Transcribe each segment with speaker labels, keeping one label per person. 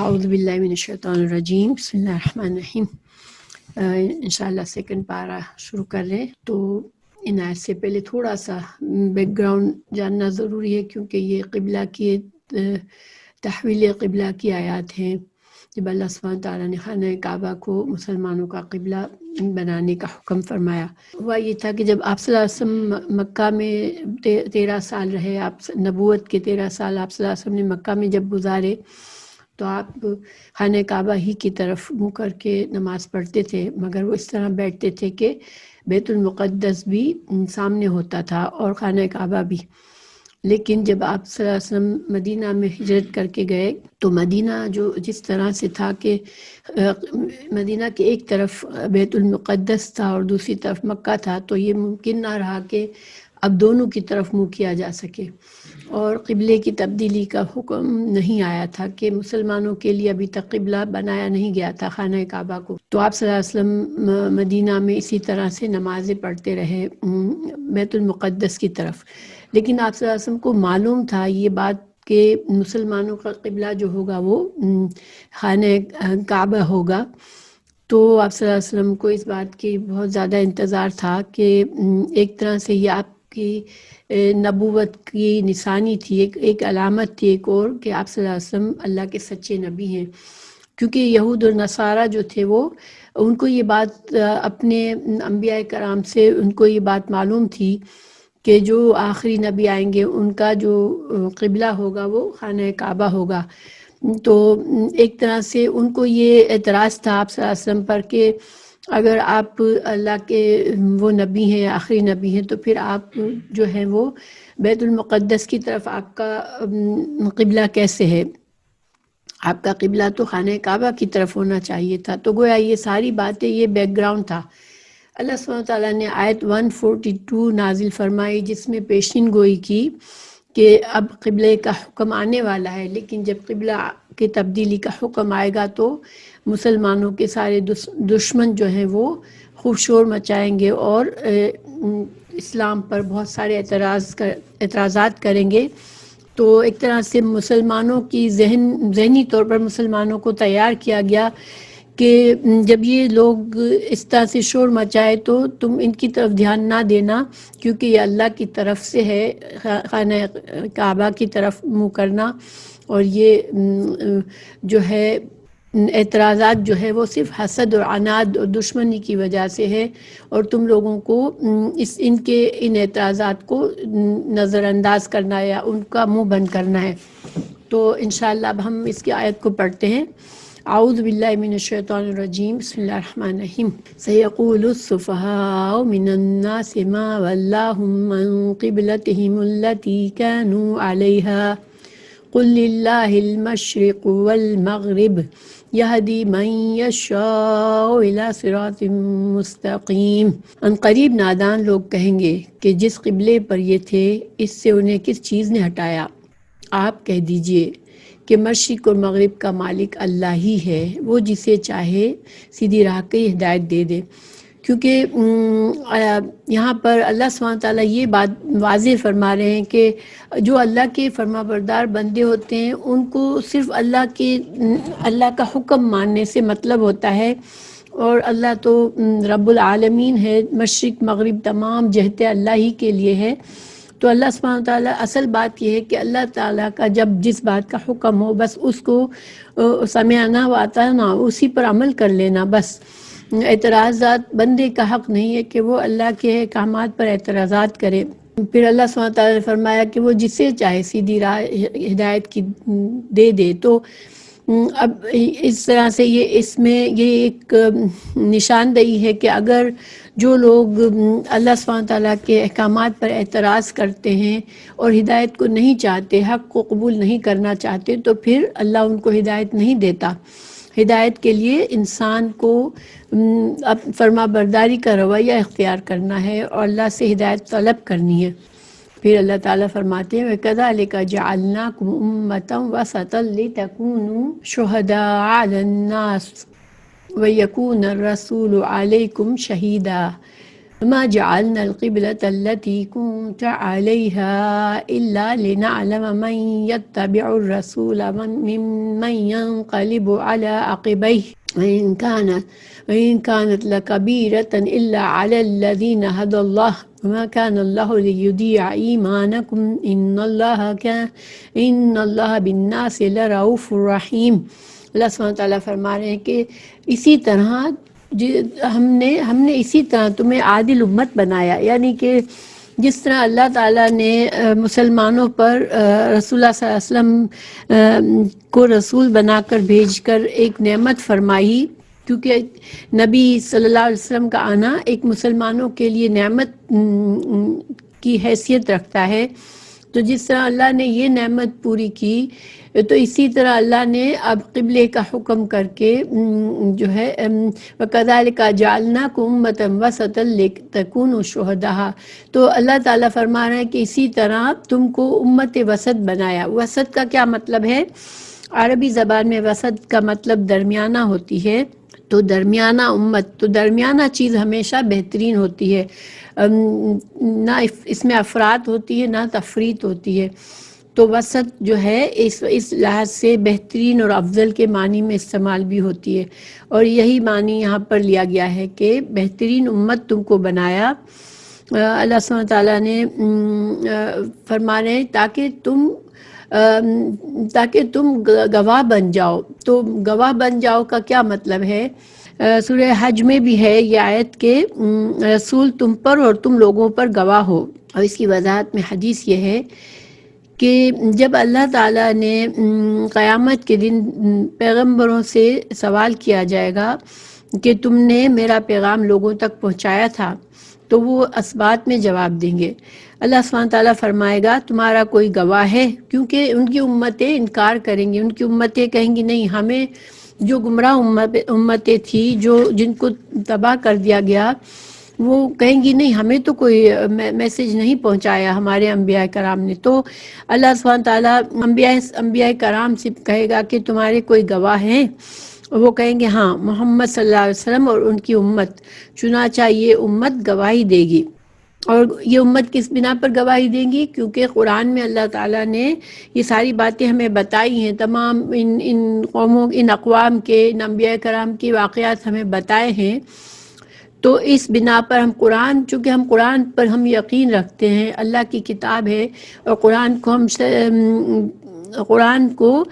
Speaker 1: اعوذ باللہ من الشیطان الرجیم، بسم اللہ الرحمن الرحیم۔ انشاءاللہ سیکنڈ پارہ شروع کر رہے ہیں، تو ان آیت سے پہلے تھوڑا سا بیک گراؤنڈ جاننا ضروری ہے، کیونکہ یہ قبلہ کی تحویل قبلہ کی آیات ہیں جب اللہ سبحانہ تعالیٰ نے خانہ کعبہ کو مسلمانوں کا قبلہ بنانے کا حکم فرمایا۔ ہوا یہ تھا کہ جب آپ صلی اللہ علیہ وسلم مکہ میں 13 سال رہے، آپ نبوت کے 13 سال آپ صلی اللہ علیہ وسلم نے مکہ میں جب گزارے، تو آپ خانہ کعبہ ہی کی طرف منہ کر کے نماز پڑھتے تھے، مگر وہ اس طرح بیٹھتے تھے کہ بیت المقدس بھی سامنے ہوتا تھا اور خانہ کعبہ بھی۔ لیکن جب آپ صلی اللہ علیہ وسلم مدینہ میں ہجرت کر کے گئے، تو مدینہ جو جس طرح سے تھا کہ مدینہ کے ایک طرف بیت المقدس تھا اور دوسری طرف مکہ تھا، تو یہ ممکن نہ رہا کہ اب دونوں کی طرف منہ کیا جا سکے، اور قبلے کی تبدیلی کا حکم نہیں آیا تھا کہ مسلمانوں کے لیے ابھی تک قبلہ بنایا نہیں گیا تھا خانہ کعبہ کو۔ تو آپ صلی اللہ علیہ وسلم مدینہ میں اسی طرح سے نمازیں پڑھتے رہے بیت المقدس کی طرف، لیکن آپ صلی اللہ علیہ وسلم کو معلوم تھا یہ بات کہ مسلمانوں کا قبلہ جو ہوگا وہ خانہ کعبہ ہوگا۔ تو آپ صلی اللہ علیہ وسلم کو اس بات کی بہت زیادہ انتظار تھا کہ ایک طرح سے یہ آپ کی نبوت کی نشانی تھی، ایک علامت تھی ایک اور، کہ آپ صلی اللہ علیہ وسلم اللہ کے سچے نبی ہیں، کیونکہ یہود اور نصارہ جو تھے وہ ان کو یہ بات اپنے انبیاء کرام سے ان کو یہ بات معلوم تھی کہ جو آخری نبی آئیں گے ان کا جو قبلہ ہوگا وہ خانہ کعبہ ہوگا۔ تو ایک طرح سے ان کو یہ اعتراض تھا آپ صلی اللہ علیہ وسلم پر کہ اگر آپ اللہ کے وہ نبی ہیں، آخری نبی ہیں، تو پھر آپ جو ہیں وہ بیت المقدس کی طرف آپ کا قبلہ کیسے ہے؟ آپ کا قبلہ تو خانہ کعبہ کی طرف ہونا چاہیے تھا۔ تو گویا یہ ساری باتیں، یہ بیک گراؤنڈ تھا۔ اللہ سبحانہ تعالیٰ نے آیت 142 نازل فرمائی، جس میں پیشین گوئی کی کہ اب قبلے کا حکم آنے والا ہے، لیکن جب قبلہ کی تبدیلی کا حکم آئے گا تو مسلمانوں کے سارے دشمن جو ہیں وہ خوب شور مچائیں گے اور اسلام پر بہت سارے اعتراضات کریں گے۔ تو ایک طرح سے مسلمانوں کی ذہنی طور پر مسلمانوں کو تیار کیا گیا کہ جب یہ لوگ اس طرح سے شور مچائے تو تم ان کی طرف دھیان نہ دینا، کیونکہ یہ اللہ کی طرف سے ہے خانہ کعبہ کی طرف منہ کرنا، اور یہ جو ہے اعتراضات جو ہے وہ صرف حسد اور عناد اور دشمنی کی وجہ سے ہے، اور تم لوگوں کو ان اعتراضات کو نظر انداز کرنا ہے یا ان کا منہ بند کرنا ہے۔ تو انشاءاللہ اب ہم اس کی آیت کو پڑھتے ہیں۔ اعوذ باللہ من الشیطان الرجیم، بسم اللہ الرحمن الرحیم۔ سیقول السفہاء من الناس ما ولاهم عن قبلتهم التي كانوا عليها قل للہ المشرق والمغرب یہدی من یشاء الی صراط مستقیم۔ ان قریب نادان لوگ کہیں گے کہ جس قبلے پر یہ تھے اس سے انہیں کس چیز نے ہٹایا؟ آپ کہہ دیجئے کہ مشرق اور مغرب کا مالک اللہ ہی ہے، وہ جسے چاہے سیدھی راہ کی ہدایت دے دے۔ کیونکہ یہاں پر اللہ سبحانہ تعالیٰ یہ بات واضح فرما رہے ہیں کہ جو اللہ کے فرما بردار بندے ہوتے ہیں ان کو صرف اللہ کا حکم ماننے سے مطلب ہوتا ہے، اور اللہ تو رب العالمین ہے، مشرق مغرب تمام جہتیں اللہ ہی کے لیے ہے۔ تو اللہ سبحانہ تعالیٰ اصل بات یہ ہے کہ اللہ تعالیٰ کا جب جس بات کا حکم ہو بس اس کو سمعنا و اطعنا اسی پر عمل کر لینا بس۔ اعتراضات بندے کا حق نہیں ہے کہ وہ اللہ کے احکامات پر اعتراضات کرے۔ پھر اللہ سبحانہ تعالیٰ نے فرمایا کہ وہ جسے چاہے سیدھی راہ ہدایت کی دے دے۔ تو اب اس طرح سے اس میں یہ ایک نشاندہی ہے کہ اگر جو لوگ اللہ سبحانہ تعالیٰ کے احکامات پر اعتراض کرتے ہیں اور ہدایت کو نہیں چاہتے، حق کو قبول نہیں کرنا چاہتے، تو پھر اللہ ان کو ہدایت نہیں دیتا۔ ہدایت کے لیے انسان کو فرما برداری کا رویہ اختیار کرنا ہے اور اللہ سے ہدایت طلب کرنی ہے۔ پھر اللہ تعالیٰ فرماتے ہیں وَكَذَلِكَ جَعَلْنَاكُمْ أُمَّةً وَسَطًا لِتَكُونُوا شُهَدَاءَ عَلَى النَّاسِ وَيَكُونَ الرَّسُولُ عَلَيْكُمْ شَهِيدًا۔ ما جعلنا القبلة التي كنت عليها إلا لنعلم من يتبع الرسول ممن ينقلب على عقبيه وإن كانت لكبيرة إلا على الذين هدى الله وما كان الله ليضيع إيمانكم إن الله بالناس لرؤوف رحيم۔ اللہ سبحانہ وتعالیٰ فرما رہے ہیں کہ اسی طرح ہم نے اسی طرح تمہیں عادل امت بنایا، یعنی کہ جس طرح اللہ تعالیٰ نے مسلمانوں پر رسول اللہ صلی اللہ علیہ وسلم کو رسول بنا کر بھیج کر ایک نعمت فرمائی، کیونکہ نبی صلی اللہ علیہ وسلم کا آنا ایک مسلمانوں کے لیے نعمت کی حیثیت رکھتا ہے، تو جس طرح اللہ نے یہ نعمت پوری کی تو اسی طرح اللہ نے اب قبلے کا حکم کر کے جو ہے وَكَذَلِكَ جَعَلْنَاكُمْ أُمَّةً وَسَطًا لِتَكُونُوا شُهَدَاءَ، تو اللہ تعالیٰ فرما رہے ہیں کہ اسی طرح تم کو امت وسط بنایا۔ وسط کا کیا مطلب ہے؟ عربی زبان میں وسط کا مطلب درمیانہ ہوتی ہے، تو درمیانہ امت، تو درمیانہ چیز ہمیشہ بہترین ہوتی ہے، نہ اس میں افراط ہوتی ہے نہ تفریط ہوتی ہے، تو وسط جو ہے اس لحاظ سے بہترین اور افضل کے معنی میں استعمال بھی ہوتی ہے، اور یہی معنی یہاں پر لیا گیا ہے کہ بہترین امت تم کو بنایا۔ اللہ سبحانہ تعالیٰ نے فرما رہے ہیں تاکہ تم گواہ بن جاؤ۔ تو گواہ بن جاؤ کا کیا مطلب ہے؟ سورہ حج میں بھی ہے یہ آیت کہ رسول تم پر اور تم لوگوں پر گواہ ہو، اور اس کی وضاحت میں حدیث یہ ہے کہ جب اللہ تعالیٰ نے قیامت کے دن پیغمبروں سے سوال کیا جائے گا کہ تم نے میرا پیغام لوگوں تک پہنچایا تھا، تو وہ اسبات میں جواب دیں گے۔ اللہ سبحانہ تعالیٰ فرمائے گا تمہارا کوئی گواہ ہے؟ کیونکہ ان کی امتیں انکار کریں گی، ان کی امتیں کہیں گی نہیں، ہمیں جو گمراہ امتیں تھی جن کو تباہ کر دیا گیا، وہ کہیں گی نہیں ہمیں تو کوئی میسج نہیں پہنچایا ہمارے انبیاء کرام نے۔ تو اللہ سبحانہ تعالیٰ انبیاء کرام سے کہے گا کہ تمہارے کوئی گواہ ہیں؟ وہ کہیں گے ہاں، محمد صلی اللہ علیہ وسلم اور ان کی امت، چنانچہ یہ امت گواہی دے گی۔ اور یہ امت کس بنا پر گواہی دیں گی؟ کیونکہ قرآن میں اللہ تعالیٰ نے یہ ساری باتیں ہمیں بتائی ہیں، تمام ان قوموں، ان اقوام کے، ان انبیاء کرام کے واقعات ہمیں بتائے ہیں، تو اس بنا پر چونکہ ہم قرآن پر ہم یقین رکھتے ہیں، اللہ کی کتاب ہے، اور قرآن کو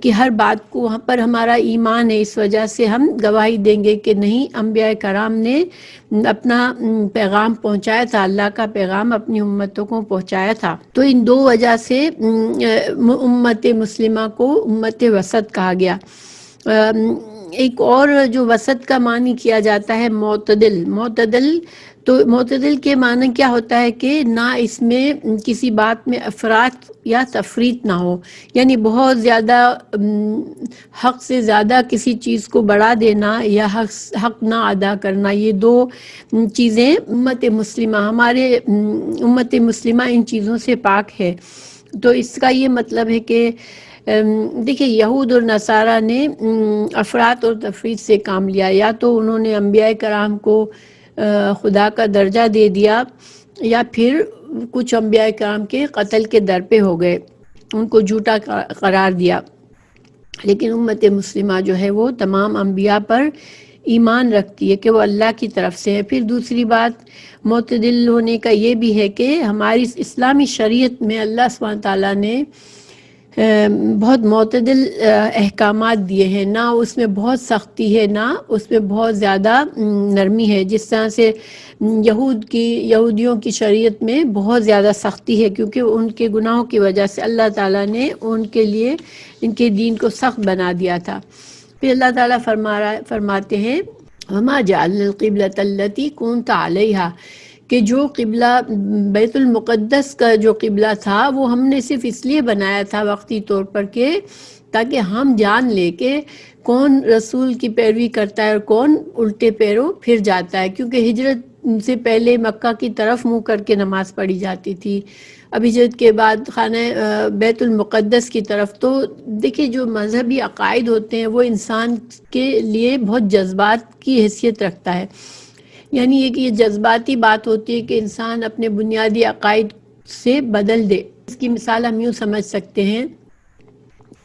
Speaker 1: کی ہر بات کو وہاں پر ہمارا ایمان ہے، اس وجہ سے ہم گواہی دیں گے کہ نہیں، انبیاء کرام نے اپنا پیغام پہنچایا تھا، اللہ کا پیغام اپنی امتوں کو پہنچایا تھا۔ تو ان دو وجہ سے امت مسلمہ کو امت وسط کہا گیا۔ ایک اور جو وسط کا معنی کیا جاتا ہے معتدل، تو معتدل کے معنی کیا ہوتا ہے کہ نہ اس میں کسی بات میں افراط یا تفریط نہ ہو، یعنی بہت زیادہ حق سے زیادہ کسی چیز کو بڑھا دینا یا حق نہ ادا کرنا، یہ دو چیزیں امت مسلمہ ان چیزوں سے پاک ہے۔ تو اس کا یہ مطلب ہے کہ دیکھیں یہود اور نصارہ نے افراط اور تفریط سے کام لیا، یا تو انہوں نے انبیاء کرام کو خدا کا درجہ دے دیا، یا پھر کچھ انبیاء کرام کے قتل کے در پہ ہو گئے، ان کو جھوٹا قرار دیا۔ لیکن امت مسلمہ جو ہے وہ تمام انبیاء پر ایمان رکھتی ہے کہ وہ اللہ کی طرف سے ہے۔ پھر دوسری بات معتدل ہونے کا یہ بھی ہے کہ ہماری اسلامی شریعت میں اللہ سبحانہ تعالیٰ نے بہت معتدل احکامات دیے ہیں، نہ اس میں بہت سختی ہے نہ اس میں بہت زیادہ نرمی ہے۔ جس طرح سے یہودیوں کی شریعت میں بہت زیادہ سختی ہے، کیونکہ ان کے گناہوں کی وجہ سے اللہ تعالیٰ نے ان کے لیے ان کے دین کو سخت بنا دیا تھا۔ پھر اللہ تعالیٰ فرماتے ہیں وَمَا جَعَلْنَا الْقِبْلَةَ الَّتِي كُنْتَ عَلَيْهَا، کہ جو قبلہ بیت المقدس کا جو قبلہ تھا وہ ہم نے صرف اس لیے بنایا تھا وقتی طور پر کہ تاکہ ہم جان لیں کہ کون رسول کی پیروی کرتا ہے اور کون الٹے پیروں پھر جاتا ہے، کیونکہ ہجرت سے پہلے مکہ کی طرف منہ کر کے نماز پڑھی جاتی تھی، اب ہجرت کے بعد خانہ بیت المقدس کی طرف۔ تو دیکھیں جو مذہبی عقائد ہوتے ہیں وہ انسان کے لیے بہت جذبات کی حیثیت رکھتا ہے، یعنی یہ کہ یہ جذباتی بات ہوتی ہے کہ انسان اپنے بنیادی عقائد سے بدل دے. اس کی مثال ہم یوں سمجھ سکتے ہیں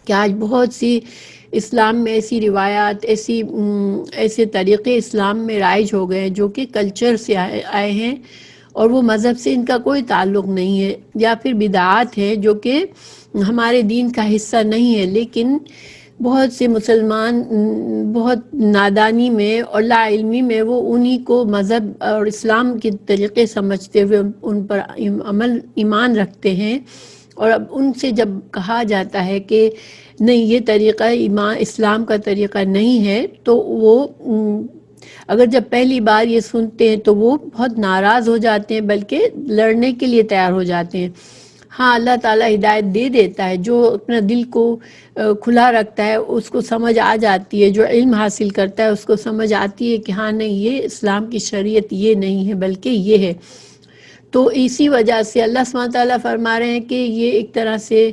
Speaker 1: کہ آج بہت سی اسلام میں ایسی روایات، ایسے طریقے اسلام میں رائج ہو گئے ہیں جو کہ کلچر سے آئے ہیں اور وہ مذہب سے ان کا کوئی تعلق نہیں ہے، یا پھر بدعات ہیں جو کہ ہمارے دین کا حصہ نہیں ہے، لیکن بہت سے مسلمان بہت نادانی میں اور لا علمی میں وہ انہی کو مذہب اور اسلام کے طریقے سمجھتے ہوئے ان پر ایمان رکھتے ہیں. اور اب ان سے جب کہا جاتا ہے کہ نہیں یہ طریقہ ایمان اسلام کا طریقہ نہیں ہے، تو وہ اگر جب پہلی بار یہ سنتے ہیں تو وہ بہت ناراض ہو جاتے ہیں، بلکہ لڑنے کے لیے تیار ہو جاتے ہیں. ہاں اللہ تعالیٰ ہدایت دے دیتا ہے، جو اپنا دل کو کھلا رکھتا ہے اس کو سمجھ آ جاتی ہے، جو علم حاصل کرتا ہے اس کو سمجھ آتی ہے کہ ہاں نہیں یہ اسلام کی شریعت یہ نہیں ہے بلکہ یہ ہے. تو اسی وجہ سے اللہ سبحانہ تعالیٰ فرما رہے ہیں کہ یہ ایک طرح سے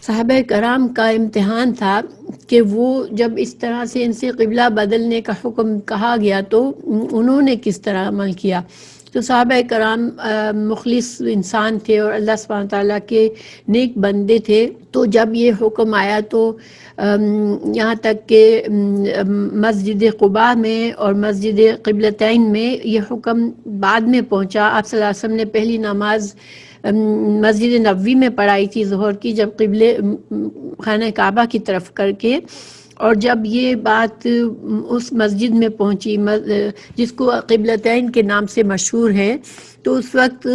Speaker 1: صحابہ کرام کا امتحان تھا کہ وہ جب اس طرح سے ان سے قبلہ بدلنے کا حکم کہا گیا تو انہوں نے کس طرح عمل کیا. تو صحابہ کرام مخلص انسان تھے اور اللہ سبحانہ تعالیٰ کے نیک بندے تھے. تو جب یہ حکم آیا تو یہاں تک کہ مسجد قباء میں اور مسجد قبلتین میں یہ حکم بعد میں پہنچا. آپ صلی اللہ علیہ وسلم نے پہلی نماز مسجد نبوی میں پڑھائی تھی ظہر کی، جب قبلے خانہ کعبہ کی طرف کر کے، اور جب یہ بات اس مسجد میں پہنچی جس کو قبلتین کے نام سے مشہور ہے، تو اس وقت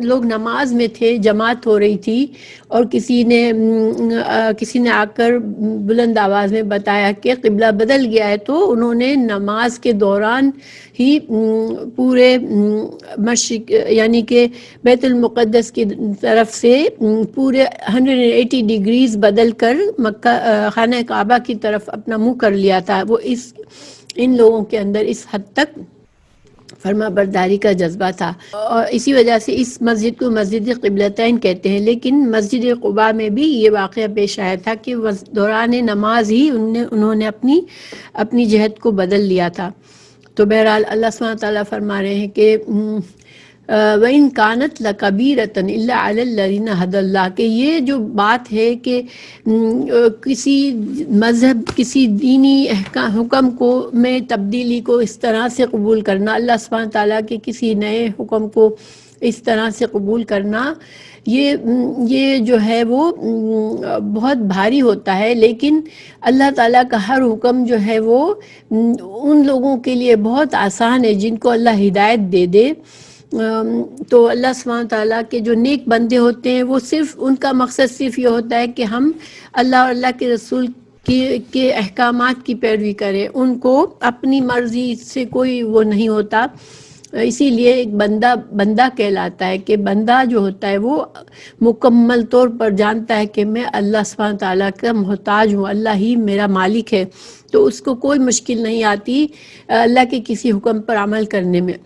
Speaker 1: لوگ نماز میں تھے، جماعت ہو رہی تھی، اور کسی نے آ کر بلند آواز میں بتایا کہ قبلہ بدل گیا ہے. تو انہوں نے نماز کے دوران ہی پورے مشرق یعنی کہ بیت المقدس کی طرف سے پورے 180 ڈگریز بدل کر مکہ خانہ کعبہ کی طرف اپنا منہ کر لیا تھا. وہ ان لوگوں کے اندر اس حد تک فرما برداری کا جذبہ تھا، اور اسی وجہ سے اس مسجد کو مسجد قبلتین کہتے ہیں. لیکن مسجد قباء میں بھی یہ واقعہ پیش آیا تھا کہ دوران نماز ہی انہوں نے اپنی جہت کو بدل لیا تھا. تو بہرحال اللہ سبحانہ تعالیٰ فرما رہے ہیں کہ وَإِن كَانَتْ لَكَبِيرَةً إِلَّا عَلَى الَّذِينَ هَدَى اللَّهُ، کہ یہ جو بات ہے کہ کسی مذہب کسی دینی حکم کو میں تبدیلی کو اس طرح سے قبول کرنا، اللہ سبحانہ تعالیٰ کے کسی نئے حکم کو اس طرح سے قبول کرنا، یہ جو ہے وہ بہت بھاری ہوتا ہے. لیکن اللہ تعالیٰ کا ہر حکم جو ہے وہ ان لوگوں کے لیے بہت آسان ہے جن کو اللہ ہدایت دے دے. تو اللہ سبحانہ تعالیٰ کے جو نیک بندے ہوتے ہیں وہ صرف ان کا مقصد صرف یہ ہوتا ہے کہ ہم اللہ اور اللہ کے رسول کے احکامات کی پیروی کریں، ان کو اپنی مرضی سے کوئی وہ نہیں ہوتا. اسی لیے ایک بندہ کہلاتا ہے کہ بندہ جو ہوتا ہے وہ مکمل طور پر جانتا ہے کہ میں اللہ سبحانہ تعالیٰ کا محتاج ہوں، اللہ ہی میرا مالک ہے. تو اس کو کوئی مشکل نہیں آتی اللہ کے کسی حکم پر عمل کرنے میں.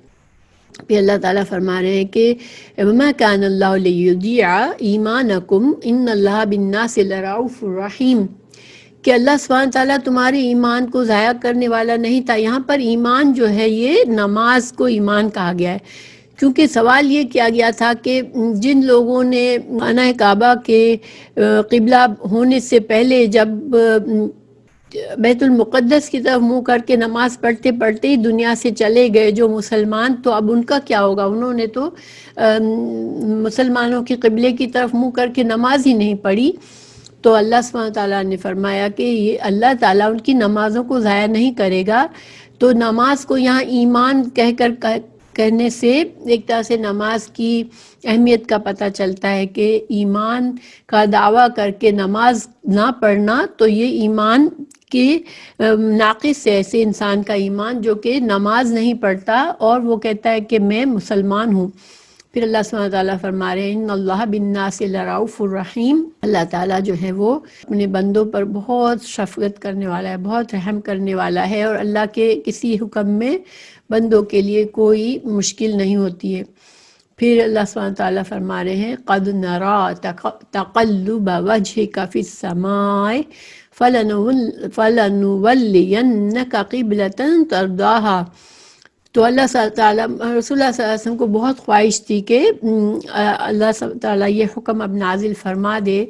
Speaker 1: پھر اللہ تعالیٰ فرما رہے ہیں کہ وَمَا كَانَ اللَّهُ لِيُضِيعَ إِيمَانَكُمْ إِنَّ اللَّهَ بِالنَّاسِ لَرَءُوفٌ رَحِيمٌ، کہ اللہ سبحانہ تعالیٰ تمہارے ایمان کو ضائع کرنے والا نہیں تھا. یہاں پر ایمان جو ہے یہ نماز کو ایمان کہا گیا ہے، کیونکہ سوال یہ کیا گیا تھا کہ جن لوگوں نے خانہ کعبہ کے قبلہ ہونے سے پہلے جب بیت المقدس کی طرف منہ کر کے نماز پڑھتے پڑھتے ہی دنیا سے چلے گئے جو مسلمان، تو اب ان کا کیا ہوگا؟ انہوں نے تو مسلمانوں کے قبلے کی طرف منہ کر کے نماز ہی نہیں پڑھی. تو اللہ سبحانہ تعالیٰ نے فرمایا کہ یہ اللہ تعالیٰ ان کی نمازوں کو ضائع نہیں کرے گا. تو نماز کو یہاں ایمان کہنے سے ایک طرح سے نماز کی اہمیت کا پتہ چلتا ہے کہ ایمان کا دعویٰ کر کے نماز نہ پڑھنا تو یہ ایمان کے ناقص ہے. ایسے انسان کا ایمان جو کہ نماز نہیں پڑھتا اور وہ کہتا ہے کہ میں مسلمان ہوں. پھر اللہ سبحانہ تعالیٰ فرما رہے ہیں ان اللہ بالناس لرؤوف الرحیم، اللہ تعالیٰ جو ہے وہ اپنے بندوں پر بہت شفقت کرنے والا ہے، بہت رحم کرنے والا ہے، اور اللہ کے کسی حکم میں بندوں کے لیے کوئی مشکل نہیں ہوتی ہے. پھر اللہ سبحانہ تعالیٰ فرما رہے ہیں قد نرا تقلب وجهك في السماء فلنولینک قبلة ترضاها، تو اللہ تعالیٰ رسول اللہ صلی اللہ علیہ وسلم کو بہت خواہش تھی کہ اللہ تعالیٰ یہ حکم اب نازل فرما دے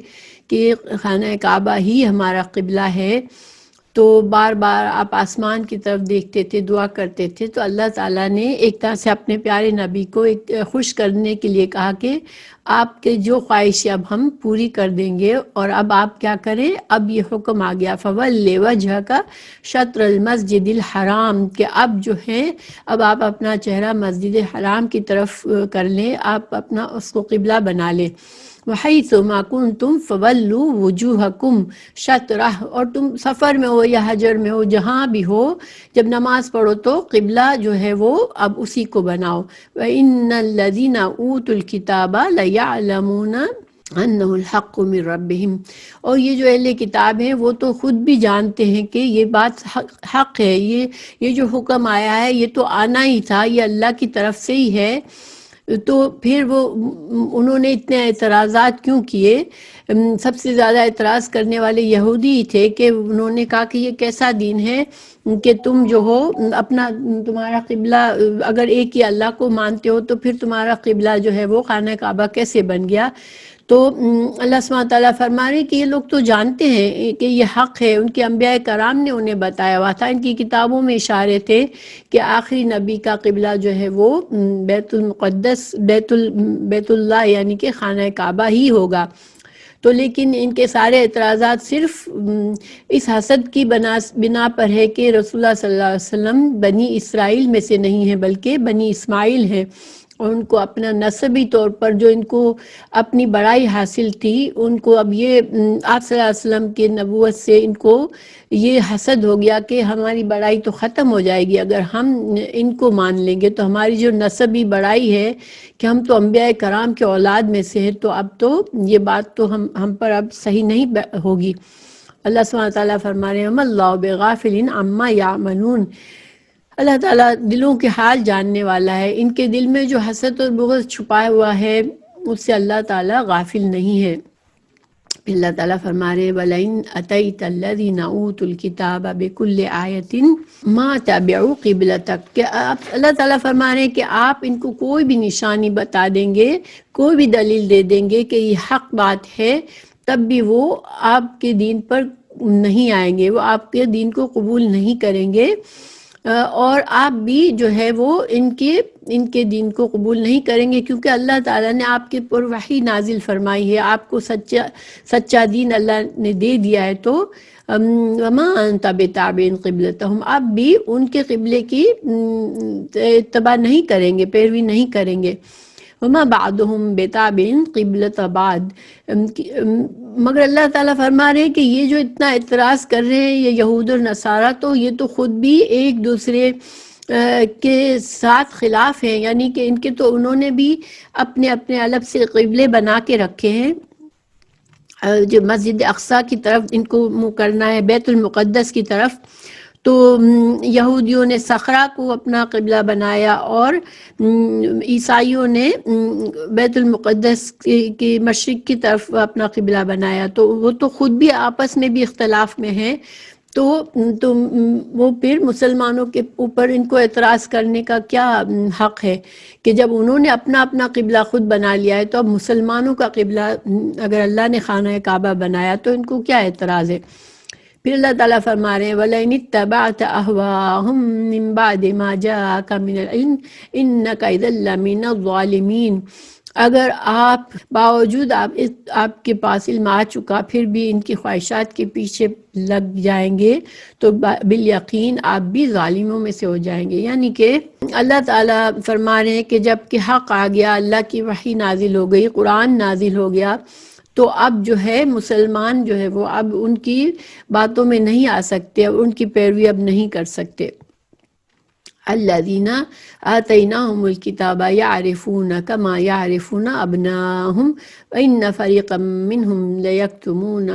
Speaker 1: کہ خانہ کعبہ ہی ہمارا قبلہ ہے. تو بار بار آپ آسمان کی طرف دیکھتے تھے، دعا کرتے تھے، تو اللہ تعالیٰ نے ایک طرح سے اپنے پیارے نبی کو ایک خوش کرنے کے لیے کہا کہ آپ کے جو خواہشیں اب ہم پوری کر دیں گے، اور اب آپ کیا کریں، اب یہ حکم آ گیا فَوَلِّ وَجْهَكَ شَطْرَ الْمَسْجِدِ الْحَرَامِ، کہ اب جو ہے اب آپ اپنا چہرہ مسجد حرام کی طرف کر لیں، آپ اپنا اس کو قبلہ بنا لیں. وَحَيْثُ مَا كُنْتُمْ فَوَلُّوا وُجُوهَكُمْ شَطْرَهُ، اور تم سفر میں ہو یا حجر میں ہو، جہاں بھی ہو، جب نماز پڑھو تو قبلہ جو ہے وہ اب اسی کو بناؤ. وَإِنَّ الَّذِينَ أُوتُوا الْكِتَابَ لَيَعْلَمُونَ انہ الحق من ربہم، اور یہ جو اہل کتاب ہیں وہ تو خود بھی جانتے ہیں کہ یہ بات حق ہے، یہ جو حکم آیا ہے یہ تو آنا ہی تھا، یہ اللہ کی طرف سے ہی ہے. تو پھر وہ انہوں نے اتنے اعتراضات کیوں کیے؟ سب سے زیادہ اعتراض کرنے والے یہودی ہی تھے کہ انہوں نے کہا کہ یہ کیسا دین ہے کہ تم جو ہو اپنا تمہارا قبلہ اگر ایک ہی اللہ کو مانتے ہو تو پھر تمہارا قبلہ جو ہے وہ خانہ کعبہ کیسے بن گیا؟ تو اللہ سبحانہ تعالیٰ فرما رہے کہ یہ لوگ تو جانتے ہیں کہ یہ حق ہے، ان کے انبیاء کرام نے انہیں بتایا ہوا تھا، ان کی کتابوں میں اشارے تھے کہ آخری نبی کا قبلہ جو ہے وہ بیت المقدس بیت اللہ یعنی کہ خانہ کعبہ ہی ہوگا. تو لیکن ان کے سارے اعتراضات صرف اس حسد کی بنا پر ہے کہ رسول اللہ صلی اللہ علیہ وسلم بنی اسرائیل میں سے نہیں ہیں بلکہ بنی اسماعیل ہیں، اور ان کو اپنا نسبی طور پر جو ان کو اپنی بڑائی حاصل تھی، ان کو اب یہ آپ صلی اللہ علیہ وسلم کی نبوت سے ان کو یہ حسد ہو گیا کہ ہماری بڑائی تو ختم ہو جائے گی اگر ہم ان کو مان لیں گے، تو ہماری جو نسبی بڑائی ہے کہ ہم تو انبیاء کرام کے اولاد میں سے ہیں، تو اب تو یہ بات تو ہم پر اب صحیح نہیں ہوگی. اللہ سبحانہ تعالیٰ فرما رہے ہیں وَمَا اللَّهُ بِغَافِلٍ عَمَّا يَعْمَلُونَ، اللہ تعالیٰ دلوں کے حال جاننے والا ہے، ان کے دل میں جو حسد اور بغض چھپایا ہوا ہے اس سے اللہ تعالیٰ غافل نہیں ہے. اللہ تعالیٰ فرما رہے وَلَئِنْ أَتَيْتَ الَّذِينَ أُوتُوا الْكِتَابَ بِكُلِّ آيَةٍ مَا تَبِعُوا قِبْلَتَكَ، کہ اللہ تعالیٰ فرما رہے ہیں کہ آپ ان کو کوئی بھی نشانی بتا دیں گے، کوئی بھی دلیل دے دیں گے کہ یہ حق بات ہے، تب بھی وہ آپ کے دین پر نہیں آئیں گے، وہ آپ کے دین کو قبول نہیں کریں گے، اور آپ بھی جو ہے وہ ان کے دین کو قبول نہیں کریں گے، کیونکہ اللہ تعالیٰ نے آپ کے پر وحی نازل فرمائی ہے، آپ کو سچا دین اللہ نے دے دیا ہے. تو وَمَا أَنْتَ بِتَابِعٍ قِبْلَتَهُمْ، آپ بھی ان کے قبلے کی اتباع نہیں کریں گے، پیروی نہیں کریں گے. وَمَا بَعْضُهُمْ بِتَابِعٍ قِبْلَةَ بَعْضٍ، مگر اللہ تعالیٰ فرما رہے ہیں کہ یہ جو اتنا اعتراض کر رہے ہیں یہ یہود اور نصارہ، تو یہ تو خود بھی ایک دوسرے کے ساتھ خلاف ہیں، یعنی کہ ان کے تو انہوں نے بھی اپنے اپنے الگ سے قبلے بنا کے رکھے ہیں. جو مسجد اقصیٰ کی طرف ان کو منہ کرنا ہے، بیت المقدس کی طرف، تو یہودیوں نے صخرہ کو اپنا قبلہ بنایا اور عیسائیوں نے بیت المقدس کی مشرق کی طرف اپنا قبلہ بنایا. تو وہ تو خود بھی آپس میں بھی اختلاف میں ہیں، تو وہ پھر مسلمانوں کے اوپر ان کو اعتراض کرنے کا کیا حق ہے کہ جب انہوں نے اپنا اپنا قبلہ خود بنا لیا ہے، تو اب مسلمانوں کا قبلہ اگر اللہ نے خانہ کعبہ بنایا تو ان کو کیا اعتراض ہے؟ پھر اللہ تعالیٰ فرما رہے ہیں وَلَئِنِ اتَّبَعْتَ أَهْوَاءَهُمْ مِنْ بَعْدِ مَا جَاءَكَ مِنَ الْعِلْمِ إِنَّكَ إِذًا لَّمِنَ الظَّالِمِينَ، اگر باوجود آپ کے پاس علم آ چکا پھر بھی ان کی خواہشات کے پیچھے لگ جائیں گے تو بالیقین آپ بھی ظالموں میں سے ہو جائیں گے. یعنی کہ اللہ تعالیٰ فرما رہے ہیں کہ جب کہ حق آ گیا، اللہ کی وحی نازل ہو گئی، قرآن نازل ہو گیا، تو اب جو ہے مسلمان جو ہے وہ اب ان کی باتوں میں نہیں آ سکتے، ان کی پیروی اب نہیں کر سکتے. الذین آتیناہم الکتاب یعرفون کما یعرفون ابناءہم وان فریقا منہم لیکتمون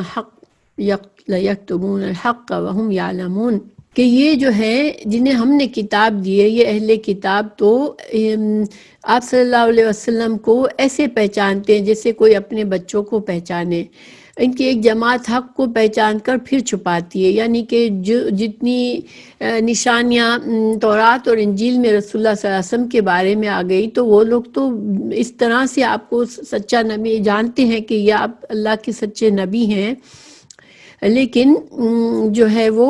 Speaker 1: الحق وہم یعلمون، کہ یہ جو ہے جنہیں ہم نے کتاب دی ہے، یہ اہل کتاب تو آپ صلی اللہ علیہ وسلم کو ایسے پہچانتے ہیں جیسے کوئی اپنے بچوں کو پہچانے. ان کی ایک جماعت حق کو پہچان کر پھر چھپاتی ہے، یعنی کہ جتنی نشانیاں تورات اور انجیل میں رسول اللہ صلی اللہ علیہ وسلم کے بارے میں آ گئی، تو وہ لوگ تو اس طرح سے آپ کو سچا نبی جانتے ہیں کہ یہ آپ اللہ کے سچے نبی ہیں، لیکن جو ہے وہ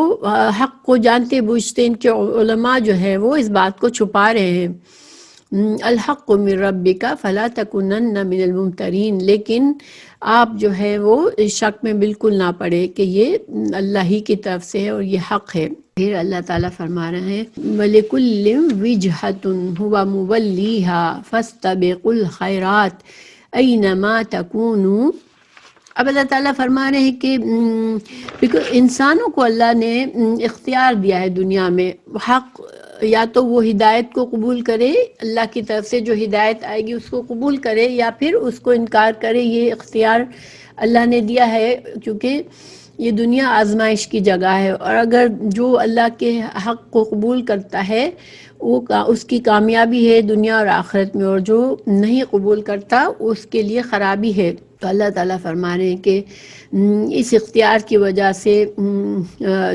Speaker 1: حق کو جانتے بوجھتے ان کے علماء جو ہے وہ اس بات کو چھپا رہے ہیں۔ الحق من ربک فلا تکونن من الممترین، لیکن آپ جو ہے وہ شک میں بالکل نہ پڑے کہ یہ اللہ ہی کی طرف سے ہے اور یہ حق ہے۔ پھر اللہ تعالیٰ فرما رہے ہیں وَلِكُلٍّ وِجْهَةٌ هُوَ مُوَلِّيهَا فَاسْتَبِقُوا الْخَيْرَاتِ أَيْنَمَا تَكُونُوا۔ اب اللہ تعالیٰ فرما رہے ہیں کہ انسانوں کو اللہ نے اختیار دیا ہے دنیا میں، حق یا تو وہ ہدایت کو قبول کرے، اللہ کی طرف سے جو ہدایت آئے گی اس کو قبول کرے، یا پھر اس کو انکار کرے۔ یہ اختیار اللہ نے دیا ہے، کیونکہ یہ دنیا آزمائش کی جگہ ہے، اور اگر جو اللہ کے حق کو قبول کرتا ہے وہ اس کی کامیابی ہے دنیا اور آخرت میں، اور جو نہیں قبول کرتا اس کے لیے خرابی ہے۔ تو اللہ تعالیٰ فرما رہے ہیں کہ اس اختیار کی وجہ سے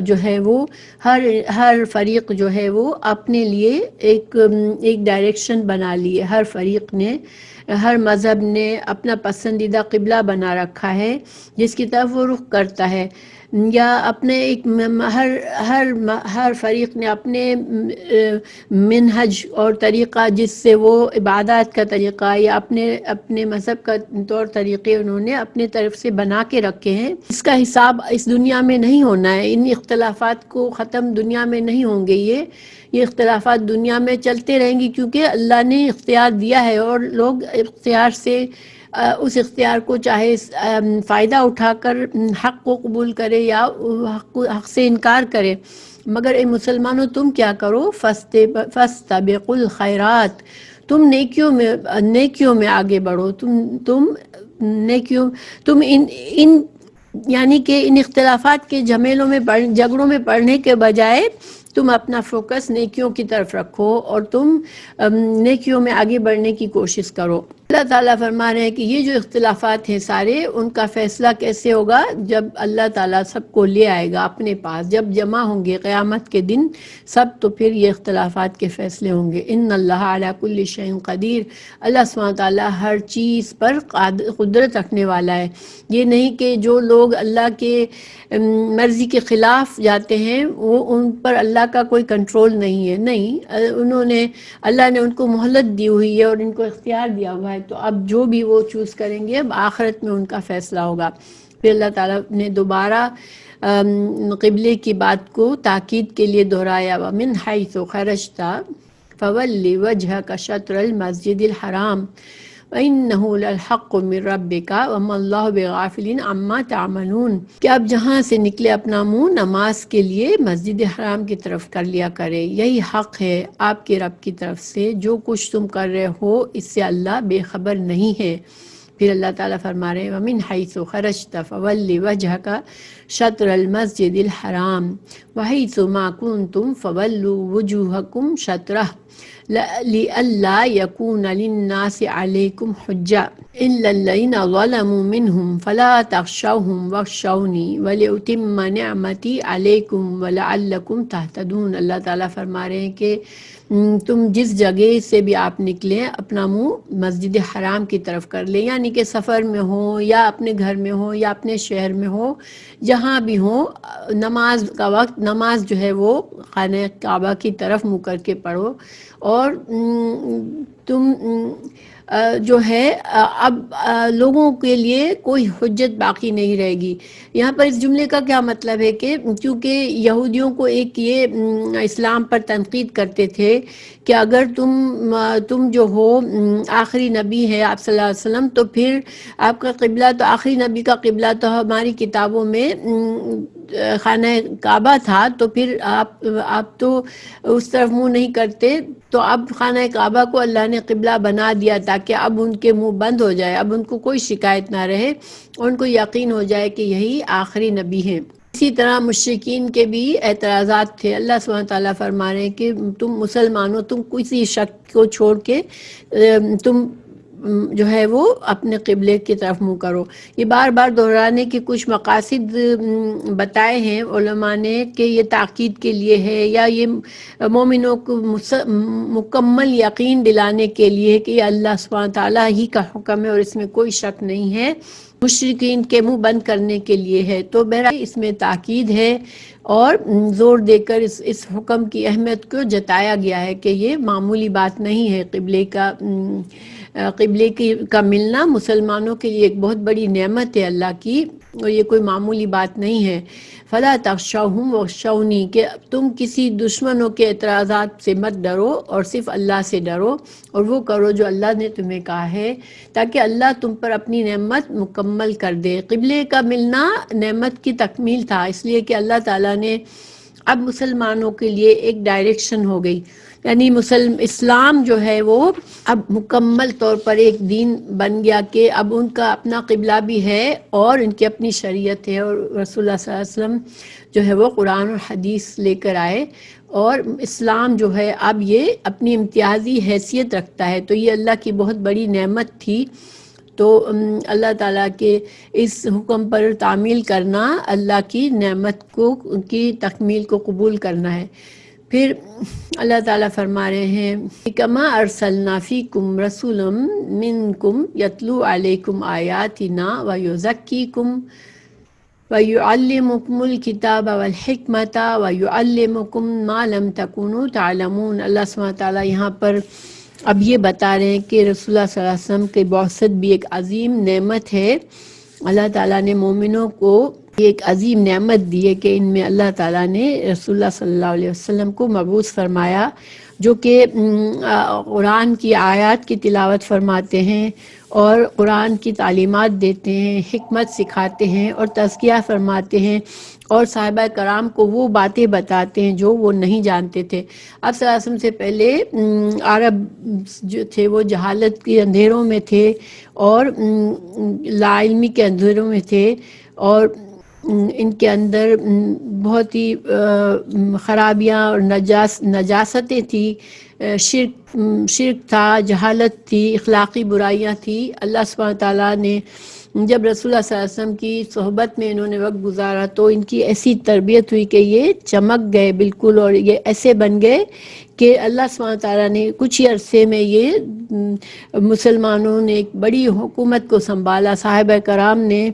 Speaker 1: جو ہے وہ ہر فریق جو ہے وہ اپنے لیے ایک ڈائریکشن بنا لی ہے، ہر فریق نے، ہر مذہب نے اپنا پسندیدہ قبلہ بنا رکھا ہے جس کی طرف وہ رخ کرتا ہے، یا اپنے ایک ہر فریق نے اپنے منہج اور طریقہ جس سے وہ عبادات کا طریقہ یا اپنے مذہب کا طور طریقے انہوں نے اپنے طرف سے بنا کے رکھے ہیں۔ اس کا حساب اس دنیا میں نہیں ہونا ہے، ان اختلافات کو ختم دنیا میں نہیں ہوں گے، یہ اختلافات دنیا میں چلتے رہیں گی، کیونکہ اللہ نے اختیار دیا ہے، اور لوگ اختیار سے اس اختیار کو چاہے فائدہ اٹھا کر حق کو قبول کرے یا حق سے انکار کرے، مگر اے مسلمانوں تم کیا کرو، فاستبقوا الخیرات، تم نیکیوں میں آگے بڑھو، تم نیکیوں، تم ان یعنی کہ ان اختلافات کے جھگڑوں میں پڑنے کے بجائے تم اپنا فوکس نیکیوں کی طرف رکھو، اور تم نیکیوں میں آگے بڑھنے کی کوشش کرو۔ اللہ تعالیٰ فرما رہے ہیں کہ یہ جو اختلافات ہیں سارے، ان کا فیصلہ کیسے ہوگا؟ جب اللہ تعالیٰ سب کو لے آئے گا اپنے پاس، جب جمع ہوں گے قیامت کے دن سب، تو پھر یہ اختلافات کے فیصلے ہوں گے۔ ان اللہ علی کل شیء قدیر، اللہ سبحانہ تعالیٰ ہر چیز پر قدرت رکھنے والا ہے۔ یہ نہیں کہ جو لوگ اللہ کے مرضی کے خلاف جاتے ہیں وہ ان پر اللہ کا کوئی کنٹرول نہیں ہے، نہیں، اللہ نے ان کو مہلت دی ہوئی ہے اور ان کو اختیار دیا ہوا ہے، تو اب جو بھی وہ چوز کریں گے اب آخرت میں ان کا فیصلہ ہوگا۔ پھر اللہ تعالیٰ نے دوبارہ قبلے کی بات کو تاکید کے لیے دہرایا، وَمِنْ حَيْثُ خَرَجْتَ فَوَلِّ وَجْهَكَ شَطْرَ الْمَسْجِدِ الْحَرَامِ وَإِنَّهُ لَلْحَقُّ مِنْ رَبِّكَ وَمَا اللَّهُ بِغَافِلٍ عَمَّا تَعْمَلُونَ، کہ اب جہاں سے نکلے اپنا منہ نماز کے لیے مسجد حرام کی طرف کر لیا کرے، یہی حق ہے آپ کے رب کی طرف سے، جو کچھ تم کر رہے ہو اس سے اللہ بے خبر نہیں ہے۔ پھر اللہ تعالیٰ فرما رہے ہیں وَمِنْ حَيْثُ خَرَجْتَ فَوَلِّ وَجْهَكَ شَطْرَ الْمَسْجِدِ الْحَرَامِ وَحَيْثُ مَا كُنْتُمْ فَوَلُّوا وُجُوهَكُمْ شَطْرَهُ لئلا يكون للناس عليكم حجة إلا الذين ظلموا منهم فلا تخشوهم واخشوني ولأتم نعمتي عليكم ولعلكم تهتدون۔ اللہ تعالیٰ فرما رہے ہیں کہ تم جس جگہ سے بھی آپ نکلیں اپنا منہ مسجد حرام کی طرف کر لیں، یعنی کہ سفر میں ہو یا اپنے گھر میں ہو یا اپنے شہر میں ہو، جہاں بھی ہو، نماز کا وقت نماز جو ہے وہ خانہ کعبہ کی طرف منہ کر کے پڑھو، اور تم جو ہے اب لوگوں کے لیے کوئی حجت باقی نہیں رہے گی۔ یہاں پر اس جملے کا کیا مطلب ہے کہ کیونکہ یہودیوں کو ایک یہ اسلام پر تنقید کرتے تھے کہ اگر تم جو ہو آخری نبی ہے آپ صلی اللہ علیہ وسلم، تو پھر آپ کا قبلہ تو آخری نبی کا قبلہ تو ہماری کتابوں میں خانہ کعبہ تھا، تو پھر آپ تو اس طرف منہ نہیں کرتے، تو اب خانہ کعبہ کو اللہ نے قبلہ بنا دیا تاکہ اب ان کے منہ بند ہو جائے، اب ان کو کوئی شکایت نہ رہے، ان کو یقین ہو جائے کہ یہی آخری نبی ہیں۔ اسی طرح مشرکین کے بھی اعتراضات تھے۔ اللہ سبحانہ تعالیٰ فرما رہے ہیں کہ تم مسلمانوں، تم کسی شک کو چھوڑ کے تم جو ہے وہ اپنے قبلے کی طرف منہ کرو۔ یہ بار بار دہرانے کے کچھ مقاصد بتائے ہیں علماء نے کہ یہ تاکید کے لیے ہے، یا یہ مومنوں کو مکمل یقین دلانے کے لیے کہ یہ اللہ سبحانہ تعالیٰ ہی کا حکم ہے اور اس میں کوئی شک نہیں ہے، مشرکین کے منہ بند کرنے کے لیے ہے۔ تو بہرحال اس میں تاکید ہے اور زور دے کر اس حکم کی اہمیت کو جتایا گیا ہے کہ یہ معمولی بات نہیں ہے۔ قبلے کا ملنا مسلمانوں کے لیے ایک بہت بڑی نعمت ہے اللہ کی، اور یہ کوئی معمولی بات نہیں ہے۔ فلا تخشوہم واخشونی، کہ تم کسی دشمنوں کے اعتراضات سے مت ڈرو اور صرف اللہ سے ڈرو، اور وہ کرو جو اللہ نے تمہیں کہا ہے، تاکہ اللہ تم پر اپنی نعمت مکمل کر دے۔ قبلے کا ملنا نعمت کی تکمیل تھا، اس لیے کہ اللہ تعالیٰ نے اب مسلمانوں کے لیے ایک ڈائریکشن ہو گئی، یعنی اسلام جو ہے وہ اب مکمل طور پر ایک دین بن گیا کہ اب ان کا اپنا قبلہ بھی ہے اور ان کی اپنی شریعت ہے، اور رسول اللہ صلی اللہ علیہ وسلم جو ہے وہ قرآن اور حدیث لے کر آئے، اور اسلام جو ہے اب یہ اپنی امتیازی حیثیت رکھتا ہے۔ تو یہ اللہ کی بہت بڑی نعمت تھی۔ تو اللہ تعالیٰ کے اس حکم پر تعمیل کرنا اللہ کی نعمت کی تکمیل کو قبول کرنا ہے۔ پھر اللہ تعالیٰ فرما رہے ہیں کما ارسلنا فیکم رسولا منکم یتلو علیکم آیاتنا ویزکیکم وَيُعَلِّمُكُمُ الْكِتَابَ وَالْحِكْمَةَ وَيُعَلِّمُكُم مَّا لَمْ تَكُونُوا تَعْلَمُونَ۔ اللہ سبحانہ تعالیٰ یہاں پر اب یہ بتا رہے ہیں کہ رسول اللہ صلی اللہ علیہ وسلم کی بعثت بھی ایک عظیم نعمت ہے۔ اللہ تعالیٰ نے مومنوں کو یہ ایک عظیم نعمت دی ہے کہ ان میں اللہ تعالیٰ نے رسول اللہ صلی اللہ علیہ وسلم کو مبعوث فرمایا، جو کہ قرآن کی آیات کی تلاوت فرماتے ہیں اور قرآن کی تعلیمات دیتے ہیں، حکمت سکھاتے ہیں اور تزکیہ فرماتے ہیں، اور صحابہ کرام کو وہ باتیں بتاتے ہیں جو وہ نہیں جانتے تھے۔ اب صلی اللہ علیہ وسلم سے پہلے عرب جو تھے وہ جہالت کے اندھیروں میں تھے اور لا علمی کے اندھیروں میں تھے، اور ان کے اندر بہت ہی خرابیاں اور نجاستیں تھی، شرک تھا، جہالت تھی، اخلاقی برائیاں تھی۔ اللہ سبحانہ تعالیٰ نے جب رسول اللہ صلی اللہ علیہ وسلم کی صحبت میں انہوں نے وقت گزارا تو ان کی ایسی تربیت ہوئی کہ یہ چمک گئے بالکل، اور یہ ایسے بن گئے کہ اللہ سبحانہ تعالیٰ نے کچھ ہی عرصے میں یہ مسلمانوں نے ایک بڑی حکومت کو سنبھالا۔ صحابہ کرام نے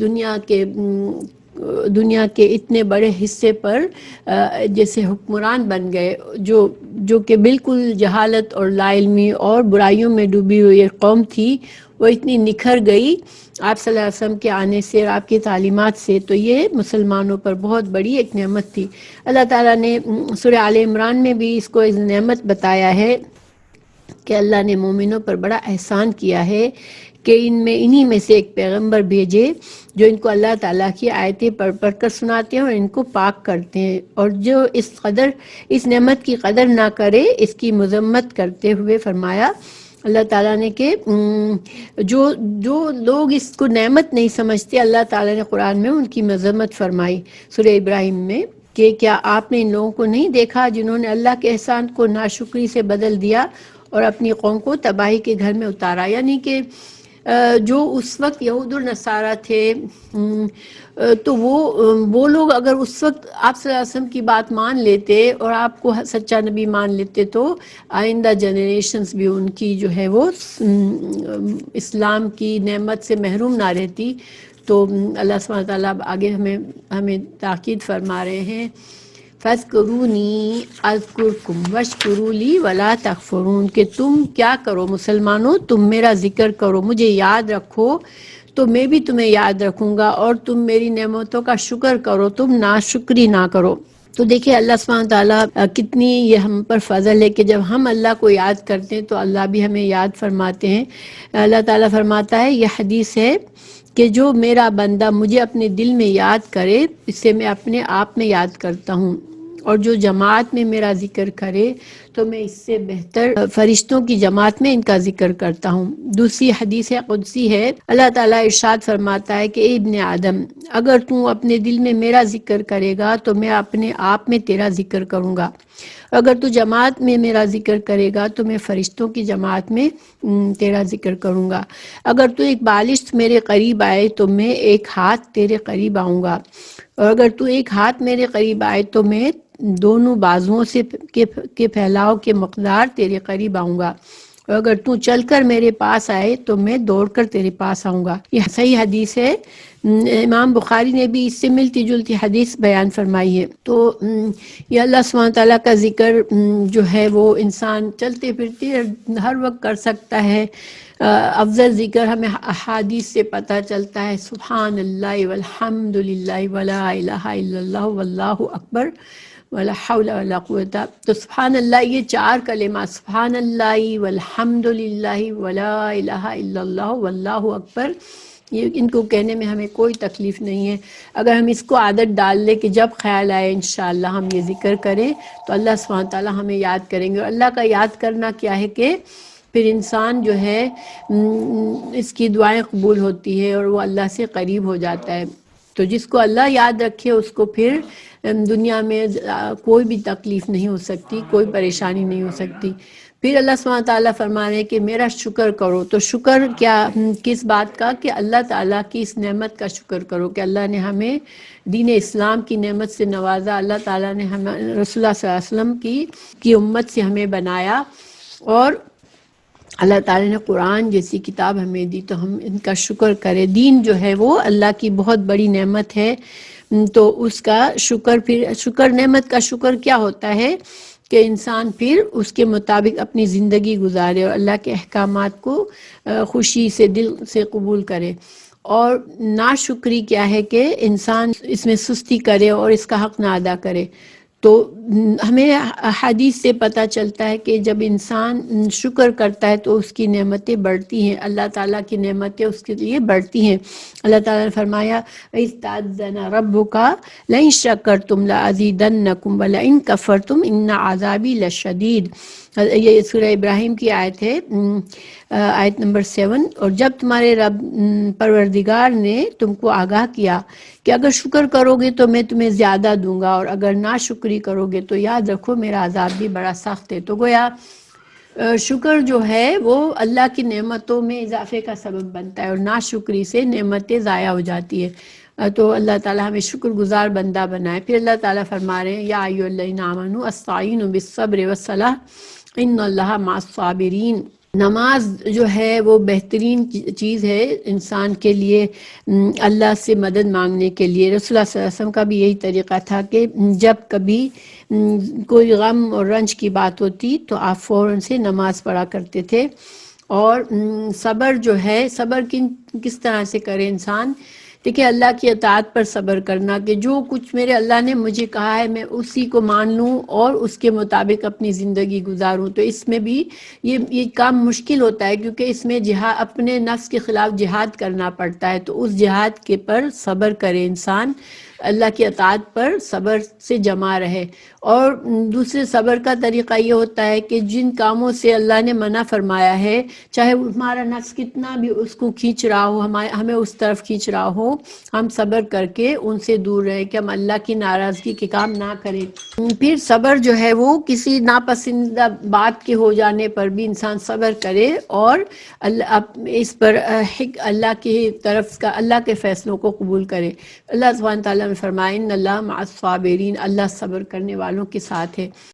Speaker 1: دنیا کے اتنے بڑے حصے پر جیسے حکمران بن گئے، جو کہ بالکل جہالت اور لا علمی اور برائیوں میں ڈوبی ہوئی ایک قوم تھی، وہ اتنی نکھر گئی آپ صلی اللہ علیہ وسلم کے آنے سے اور آپ کی تعلیمات سے۔ تو یہ مسلمانوں پر بہت بڑی ایک نعمت تھی۔ اللہ تعالیٰ نے سورہ آل عمران میں بھی اس کو ایک نعمت بتایا ہے کہ اللہ نے مومنوں پر بڑا احسان کیا ہے کہ انہی میں سے ایک پیغمبر بھیجے جو ان کو اللہ تعالیٰ کی آیتیں پڑھ کر سناتے ہیں اور ان کو پاک کرتے ہیں، اور جو اس نعمت کی قدر نہ کرے اس کی مذمت کرتے ہوئے فرمایا اللہ تعالیٰ نے کہ جو لوگ اس کو نعمت نہیں سمجھتے، اللہ تعالیٰ نے قرآن میں ان کی مذمت فرمائی سورہ ابراہیم میں کہ کیا آپ نے ان لوگوں کو نہیں دیکھا جنہوں نے اللہ کے احسان کو ناشکری سے بدل دیا اور اپنی قوم کو تباہی کے گھر میں اتارا۔ یعنی کہ جو اس وقت یہود و نصارہ تھے، تو وہ لوگ اگر اس وقت آپ صلی اللہ علیہ وسلم کی بات مان لیتے اور آپ کو سچا نبی مان لیتے تو آئندہ جنریشنز بھی ان کی جو ہے وہ اسلام کی نعمت سے محروم نہ رہتی۔ تو اللہ سبحانہ تعالیٰ آگے ہمیں تاکید فرما رہے ہیں فَاذْكُرُونِي أَذْكُرْكُمْ وَاشْكُرُوا لِي وَلَا تَكْفُرُونَ، کہ تم کیا کرو مسلمانوں، تم میرا ذکر کرو، مجھے یاد رکھو تو میں بھی تمہیں یاد رکھوں گا، اور تم میری نعمتوں کا شکر کرو، تم ناشکری نہ کرو۔ تو دیکھیں اللہ سبحانہ تعالیٰ کتنی یہ ہم پر فضل ہے کہ جب ہم اللہ کو یاد کرتے ہیں تو اللہ بھی ہمیں یاد فرماتے ہیں۔ اللہ تعالیٰ فرماتا ہے، یہ حدیث ہے کہ جو میرا بندہ مجھے اپنے دل میں یاد کرے، اس سے میں اپنے آپ میں یاد کرتا ہوں، اور جو جماعت میں میرا ذکر کرے تو میں اس سے بہتر فرشتوں کی جماعت میں ان کا ذکر کرتا ہوں۔ دوسری حدیث قدسی ہے، اللہ تعالیٰ ارشاد فرماتا ہے کہ اے ابن آدم، اگر تو اپنے دل میں میرا ذکر کرے گا تو میں اپنے آپ میں تیرا ذکر کروں گا، اگر تو جماعت میں میرا ذکر کرے گا تو میں فرشتوں کی جماعت میں تیرا ذکر کروں گا، اگر تو ایک بالشت میرے قریب آئے تو میں ایک ہاتھ تیرے قریب آؤں گا، اور اگر تو ایک ہاتھ میرے قریب آئے تو میں دونوں بازوؤں سے کے پھیلاؤ کے مقدار تیرے قریب آؤں گا، اور اگر تو چل کر میرے پاس آئے تو میں دوڑ کر تیرے پاس آؤں گا۔ یہ صحیح حدیث ہے، امام بخاری نے بھی اس سے ملتی جلتی حدیث بیان فرمائی ہے۔ تو یہ اللہ سبحانہ تعالیٰ کا ذکر جو ہے وہ انسان چلتے پھرتے ہر وقت کر سکتا ہے۔ افضل ذکر ہمیں احادیث سے پتہ چلتا ہے، سبحان اللہ والحمد للہ ولا الہ الا اللہ واللہ اکبر ولا حول ولا قوت۔ تو سبحان اللہ، یہ چار کلمات سبحان اللہ والحمد للہ ولا الہ الا اللہ واللہ اکبر، یہ ان کو کہنے میں ہمیں کوئی تکلیف نہیں ہے۔ اگر ہم اس کو عادت ڈال لیں کہ جب خیال آئے انشاءاللہ ہم یہ ذکر کریں تو اللہ سبحانہ تعالیٰ ہمیں یاد کریں گے۔ اور اللہ کا یاد کرنا کیا ہے کہ پھر انسان جو ہے اس کی دعائیں قبول ہوتی ہے اور وہ اللہ سے قریب ہو جاتا ہے۔ تو جس کو اللہ یاد رکھے اس کو پھر دنیا میں کوئی بھی تکلیف نہیں ہو سکتی، کوئی پریشانی نہیں ہو سکتی۔ پھر اللہ سبحانہ تعالیٰ فرما رہے ہیں کہ میرا شکر کرو۔ تو شکر کیا، کس بات کا؟ کہ اللہ تعالیٰ کی اس نعمت کا شکر کرو کہ اللہ نے ہمیں دین اسلام کی نعمت سے نوازا، اللہ تعالیٰ نے ہمیں رسول اللہ صلی اللہ علیہ وسلم کی امت سے ہمیں بنایا، اور اللہ تعالیٰ نے قرآن جیسی کتاب ہمیں دی، تو ہم ان کا شکر کریں۔ دین جو ہے وہ اللہ کی بہت بڑی نعمت ہے، تو اس کا شکر، پھر شکر، نعمت کا شکر کیا ہوتا ہے کہ انسان پھر اس کے مطابق اپنی زندگی گزارے اور اللہ کے احکامات کو خوشی سے دل سے قبول کرے۔ اور ناشکری کیا ہے کہ انسان اس میں سستی کرے اور اس کا حق نہ ادا کرے۔ تو ہمیں حدیث سے پتہ چلتا ہے کہ جب انسان شکر کرتا ہے تو اس کی نعمتیں بڑھتی ہیں، اللہ تعالیٰ کی نعمتیں اس کے لیے بڑھتی ہیں۔ اللہ تعالیٰ نے فرمایا استأذن ربک لئن شکرتم لأزیدنکم ولئن کفرتم ان عذابی لشدید۔ یہ سورہ ابراہیم کی آیت ہے، آیت نمبر 7۔ اور جب تمہارے رب پروردگار نے تم کو آگاہ کیا کہ اگر شکر کرو گے تو میں تمہیں زیادہ دوں گا، اور اگر ناشکری کرو گے تو یاد رکھو میرا عذاب بھی بڑا سخت ہے۔ تو گویا شکر جو ہے وہ اللہ کی نعمتوں میں اضافے کا سبب بنتا ہے، اور ناشکری سے نعمتیں ضائع ہو جاتی ہے۔ تو اللہ تعالیٰ ہمیں شکر گزار بندہ بنائے۔ پھر اللہ تعالیٰ فرما رہے ہیں یا ایھا الذین آمنوا استعینوا بالصبر والصلاۃ ان اللہ مع الصابرین۔ نماز جو ہے وہ بہترین چیز ہے انسان کے لیے، اللہ سے مدد مانگنے کے لیے۔ رسول اللہ صلی اللہ علیہ وسلم کا بھی یہی طریقہ تھا کہ جب کبھی کوئی غم اور رنج کی بات ہوتی تو آپ فوراً سے نماز پڑھا کرتے تھے۔ اور صبر جو ہے، صبر کس طرح سے کرے انسان؟ دیکھیں، اللہ کی اطاعت پر صبر کرنا، کہ جو کچھ میرے اللہ نے مجھے کہا ہے میں اسی کو مان لوں اور اس کے مطابق اپنی زندگی گزاروں۔ تو اس میں بھی یہ کام مشکل ہوتا ہے، کیونکہ اس میں جہاد، اپنے نفس کے خلاف جہاد کرنا پڑتا ہے۔ تو اس جہاد کے پر صبر کرے انسان، اللہ کی اطاعت پر صبر سے جمع رہے۔ اور دوسرے صبر کا طریقہ یہ ہوتا ہے کہ جن کاموں سے اللہ نے منع فرمایا ہے، چاہے ہمارا نفس کتنا بھی اس کو کھینچ رہا ہو، ہمیں اس طرف کھینچ رہا ہو، ہم صبر کر کے ان سے دور رہیں کہ ہم اللہ کی ناراضگی کے کام نہ کریں۔ پھر صبر جو ہے وہ کسی ناپسندیدہ بات کے ہو جانے پر بھی انسان صبر کرے اور اس پر اللہ کی طرف کا، اللہ کے فیصلوں کو قبول کرے۔ اللہ سبحانہ تعالیٰ نے فرمایا ان اللہ مع الصابرین، اللہ صبر کرنے والوں کے ساتھ ہے۔